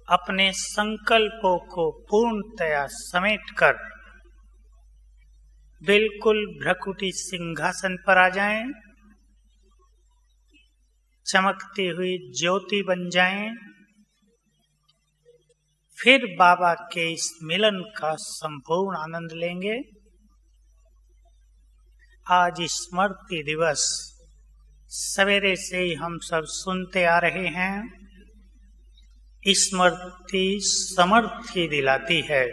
अपने संकल्पों को पूर्णतया समेटकर बिल्कुल भ्रकुटी सिंहासन पर आ जाएं, चमकती हुई ज्योति बन जाएं, फिर बाबा के इस मिलन का संपूर्ण आनंद लेंगे। आज स्मृति दिवस सवेरे से ही हम सब सुनते आ रहे हैं। स्मृति समर्थी दिलाती है।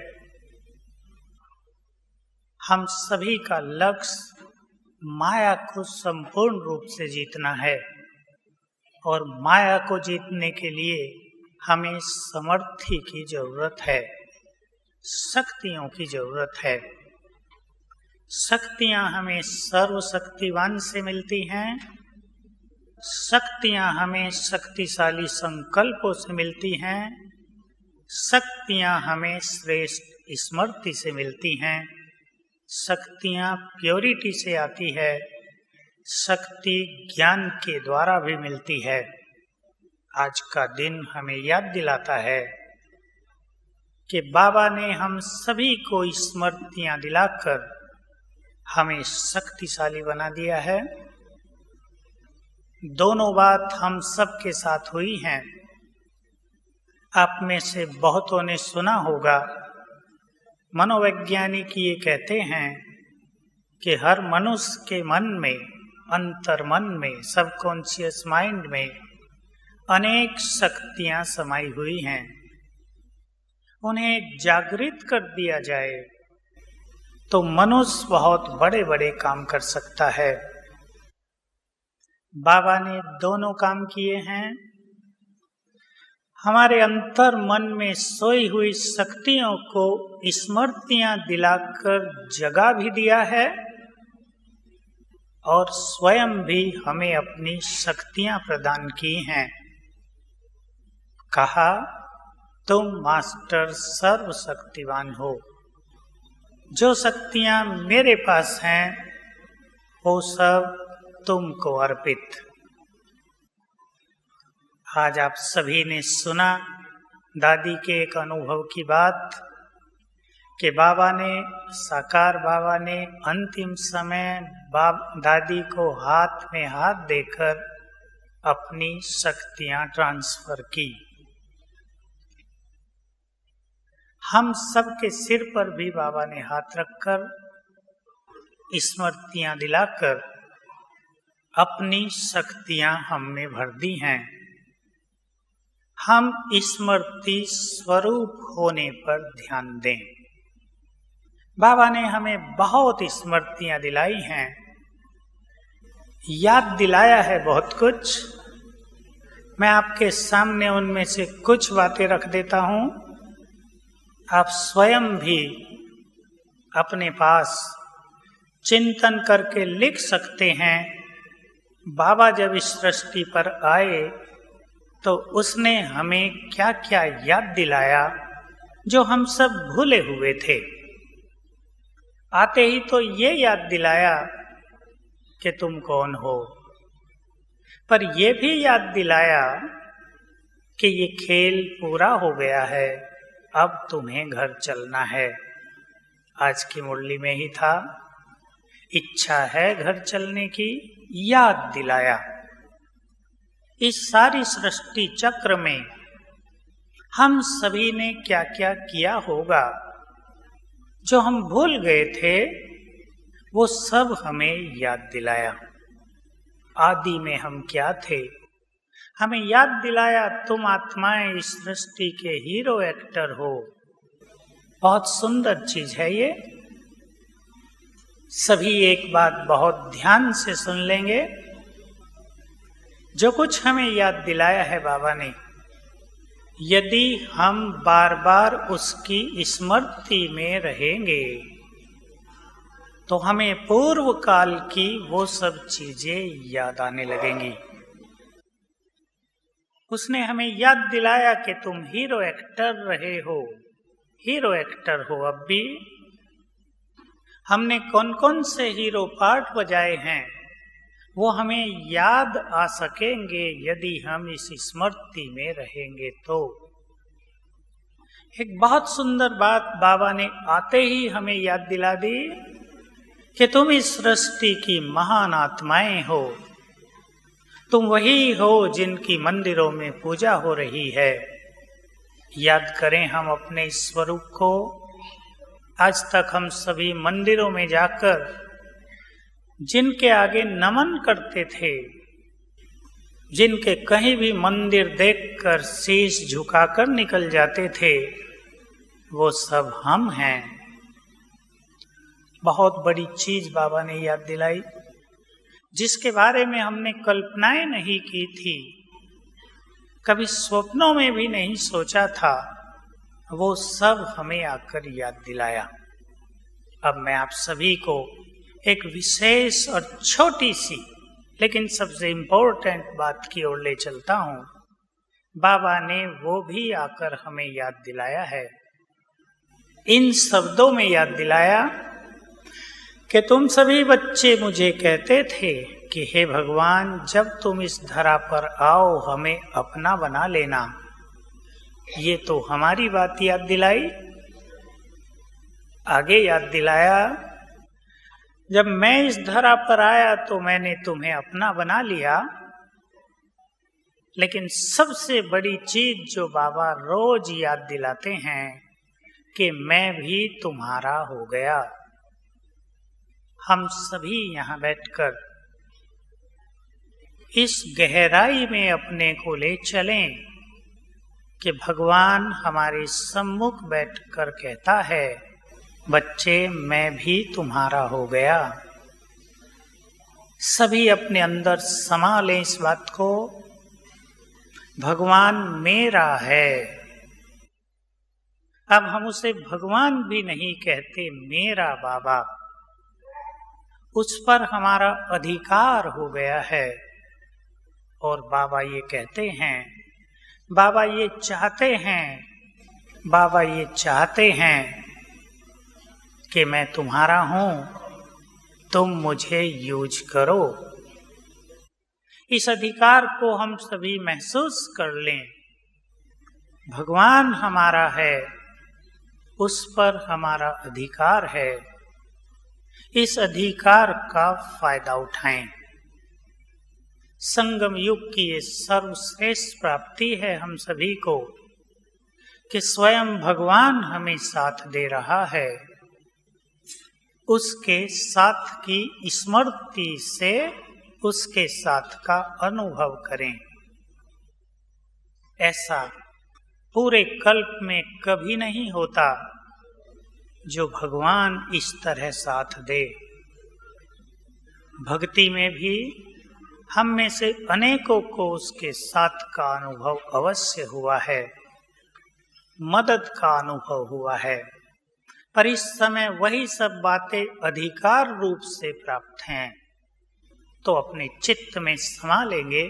हम सभी का लक्ष्य माया को संपूर्ण रूप से जीतना है और माया को जीतने के लिए हमें समर्थी की जरूरत है, शक्तियों की जरूरत है। शक्तियां हमें सर्वशक्तिवान से मिलती हैं। शक्तियां हमें शक्तिशाली संकल्पों से मिलती हैं। शक्तियां हमें श्रेष्ठ स्मृति से मिलती हैं। शक्तियां प्योरिटी से आती है। शक्ति ज्ञान के द्वारा भी मिलती है। आज का दिन हमें याद दिलाता है कि बाबा ने हम सभी को स्मृतियां दिलाकर हमें शक्तिशाली बना दिया है। दोनों बात हम सबके साथ हुई हैं। आप में से बहुतों ने सुना होगा, मनोवैज्ञानिक ये कहते हैं कि हर मनुष्य के मन में, अंतर्मन में, सबकॉन्शियस माइंड में अनेक शक्तियां समाई हुई हैं। उन्हें जागृत कर दिया जाए तो मनुष्य बहुत बड़े बड़े काम कर सकता है। बाबा ने दोनों काम किए हैं। हमारे अंतर मन में सोई हुई शक्तियों को स्मृतियां दिलाकर जगा भी दिया है और स्वयं भी हमें अपनी शक्तियां प्रदान की हैं। कहा, तुम मास्टर सर्वशक्तिवान हो। जो शक्तियां मेरे पास हैं वो सब तुमको अर्पित। आज आप सभी ने सुना दादी के एक अनुभव की बात कि साकार बाबा ने अंतिम समय दादी को हाथ में हाथ देकर अपनी शक्तियां ट्रांसफर की। हम सबके सिर पर भी बाबा ने हाथ रखकर स्मृतियां दिलाकर अपनी शक्तियां हमने भर दी हैं। हम स्मृति स्वरूप होने पर ध्यान दें। बाबा ने हमें बहुत स्मृतियां दिलाई हैं, याद दिलाया है बहुत कुछ। मैं आपके सामने उनमें से कुछ बातें रख देता हूं। आप स्वयं भी अपने पास चिंतन करके लिख सकते हैं। बाबा जब इस सृष्टि पर आए तो उसने हमें क्या क्या याद दिलाया जो हम सब भूले हुए थे। आते ही तो ये याद दिलाया कि तुम कौन हो, पर यह भी याद दिलाया कि ये खेल पूरा हो गया है, अब तुम्हें घर चलना है। आज की मुरली में ही था, इच्छा है घर चलने की, याद दिलाया। इस सारी सृष्टि चक्र में हम सभी ने क्या क्या किया होगा जो हम भूल गए थे, वो सब हमें याद दिलाया। आदि में हम क्या थे, हमें याद दिलाया तुम आत्माएं इस सृष्टि के हीरो एक्टर हो। बहुत सुंदर चीज है ये। सभी एक बात बहुत ध्यान से सुन लेंगे। जो कुछ हमें याद दिलाया है बाबा ने, यदि हम बार बार उसकी स्मृति में रहेंगे तो हमें पूर्व काल की वो सब चीजें याद आने लगेंगी। उसने हमें याद दिलाया कि तुम हीरो एक्टर रहे हो, हीरो एक्टर हो। अब भी हमने कौन कौन से हीरो पार्ट बजाए हैं वो हमें याद आ सकेंगे यदि हम इस स्मृति में रहेंगे तो। एक बहुत सुंदर बात बाबा ने आते ही हमें याद दिला दी कि तुम इस सृष्टि की महान आत्माएं हो, तुम वही हो जिनकी मंदिरों में पूजा हो रही है। याद करें हम अपने स्वरूप को। आज तक हम सभी मंदिरों में जाकर जिनके आगे नमन करते थे, जिनके कहीं भी मंदिर देखकर शीश झुकाकर निकल जाते थे, वो सब हम हैं। बहुत बड़ी चीज बाबा ने याद दिलाई, जिसके बारे में हमने कल्पनाएं नहीं की थी, कभी स्वप्नों में भी नहीं सोचा था, वो सब हमें आकर याद दिलाया। अब मैं आप सभी को एक विशेष और छोटी सी लेकिन सबसे इम्पोर्टेंट बात की ओर ले चलता हूं। बाबा ने वो भी आकर हमें याद दिलाया है, इन शब्दों में याद दिलाया कि तुम सभी बच्चे मुझे कहते थे कि हे भगवान, जब तुम इस धरा पर आओ हमें अपना बना लेना। ये तो हमारी बात याद दिलाई। आगे याद दिलाया, जब मैं इस धरा पर आया तो मैंने तुम्हें अपना बना लिया, लेकिन सबसे बड़ी चीज जो बाबा रोज याद दिलाते हैं कि मैं भी तुम्हारा हो गया। हम सभी यहाँ बैठकर इस गहराई में अपने को ले चलें कि भगवान हमारे सम्मुख बैठकर कहता है, बच्चे मैं भी तुम्हारा हो गया। सभी अपने अंदर समा लें इस बात को, भगवान मेरा है। अब हम उसे भगवान भी नहीं कहते, मेरा बाबा। उस पर हमारा अधिकार हो गया है। और बाबा ये कहते हैं, बाबा ये चाहते हैं, बाबा ये चाहते हैं कि मैं तुम्हारा हूं, तुम मुझे यूज करो। इस अधिकार को हम सभी महसूस कर लें। भगवान हमारा है, उस पर हमारा अधिकार है। इस अधिकार का फायदा उठाएं। संगम युग की ये सर्वश्रेष्ठ प्राप्ति है हम सभी को कि स्वयं भगवान हमें साथ दे रहा है। उसके साथ की स्मृति से उसके साथ का अनुभव करें। ऐसा पूरे कल्प में कभी नहीं होता जो भगवान इस तरह साथ दे। भक्ति में भी हम में से अनेकों को उसके साथ का अनुभव अवश्य हुआ है, मदद का अनुभव हुआ है, पर इस समय वही सब बातें अधिकार रूप से प्राप्त हैं। तो अपने चित्त में समा लेंगे